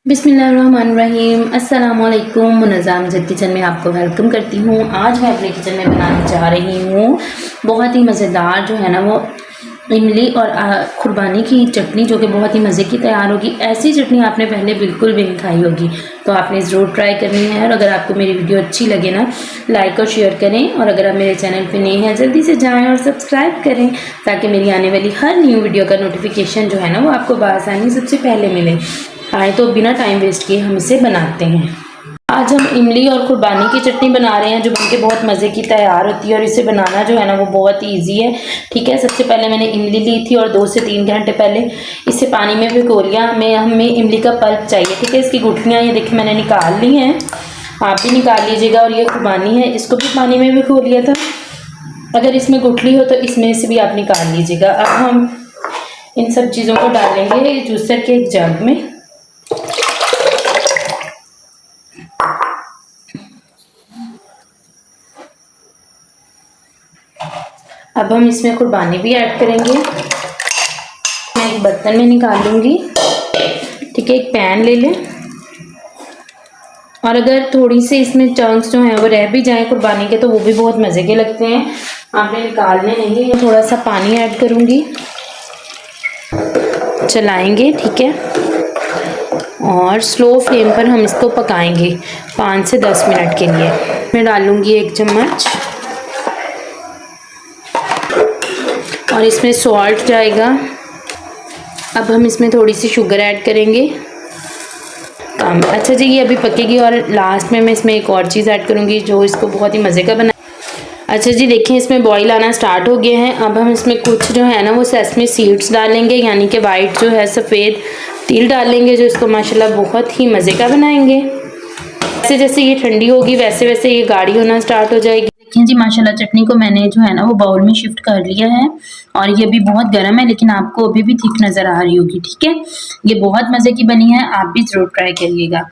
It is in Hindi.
बिस्मिल्लाहिर्रहमानिर्रहीम। अस्सलाम वालेकुम। मुनज़्ज़म ज़ेड किचन में आपको वेलकम करती हूँ। आज मैं अपने किचन में बनाने जा रही हूँ बहुत ही मज़ेदार जो है ना वो इमली और खुरबानी की चटनी, जो कि बहुत ही मज़े की तैयार होगी। ऐसी चटनी आपने पहले बिल्कुल भी नहीं खाई होगी, तो आपने ज़रूर ट्राई करनी है। और अगर आपको मेरी वीडियो अच्छी लगे ना, लाइक और शेयर करें। और अगर आप मेरे चैनल पे नए हैं, जल्दी से जाएं और सब्सक्राइब करें, ताकि मेरी आने वाली हर न्यू वीडियो का नोटिफिकेशन जो है ना वो आपको बआसानी सबसे पहले मिले। आए तो बिना टाइम वेस्ट किए हम इसे बनाते हैं। आज हम इमली और खुरबानी की चटनी बना रहे हैं, जो बनके बहुत मज़े की तैयार होती है। और इसे बनाना जो है ना वो बहुत ही ईजी है। ठीक है, सबसे पहले मैंने इमली ली थी और 2 से 3 घंटे पहले इसे पानी में भिगो लिया। हमें इमली का पल्प चाहिए। ठीक है, इसकी गुठलियाँ ये देखिए मैंने निकाल ली हैं, आप भी निकाल लीजिएगा। और ये खुरबानी है, इसको भी पानी में भिगो लिया था। अगर इसमें गुठली हो तो इसमें से भी आप निकाल लीजिएगा। अब हम इन सब चीज़ों को डालेंगे जूसर के एक जग में। अब हम इसमें खुरबानी भी ऐड करेंगे। मैं एक बर्तन में निकाल लूँगी। ठीक है, एक पैन ले लें। और अगर थोड़ी सी इसमें चंक्स जो हैं वो रह भी जाएं खुरबानी के, तो वो भी बहुत मज़े के लगते हैं। आपने निकालने नहीं है। थोड़ा सा पानी ऐड करूँगी, चलाएंगे। ठीक है, और स्लो फ्लेम पर हम इसको पकाएंगे 5 से 10 मिनट के लिए। मैं डालूँगी 1 चम्मच, और इसमें सॉल्ट जाएगा। अब हम इसमें थोड़ी सी शुगर ऐड करेंगे। अच्छा जी, ये अभी पकेगी। और लास्ट में मैं इसमें एक और चीज़ ऐड करूँगी जो इसको बहुत ही मज़े का बना। अच्छा जी, देखिए इसमें बॉईल आना स्टार्ट हो गए हैं। अब हम इसमें कुछ जो है ना वो सेसमी सीड्स डालेंगे, यानी कि वाइट जो है सफ़ेद तिल डालेंगे, जो इसको माशाल्लाह बहुत ही मज़े का बनाएंगे। जैसे जैसे ये ठंडी होगी वैसे वैसे ये गाढ़ी होना स्टार्ट हो जाएगी। देखिए जी, माशाल्लाह चटनी को मैंने जो है ना वो बाउल में शिफ्ट कर लिया है। और ये भी बहुत गर्म है, लेकिन आपको अभी भी थिक नज़र आ रही होगी। ठीक है, ये बहुत मज़े की बनी है, आप भी ज़रूर ट्राई करिएगा।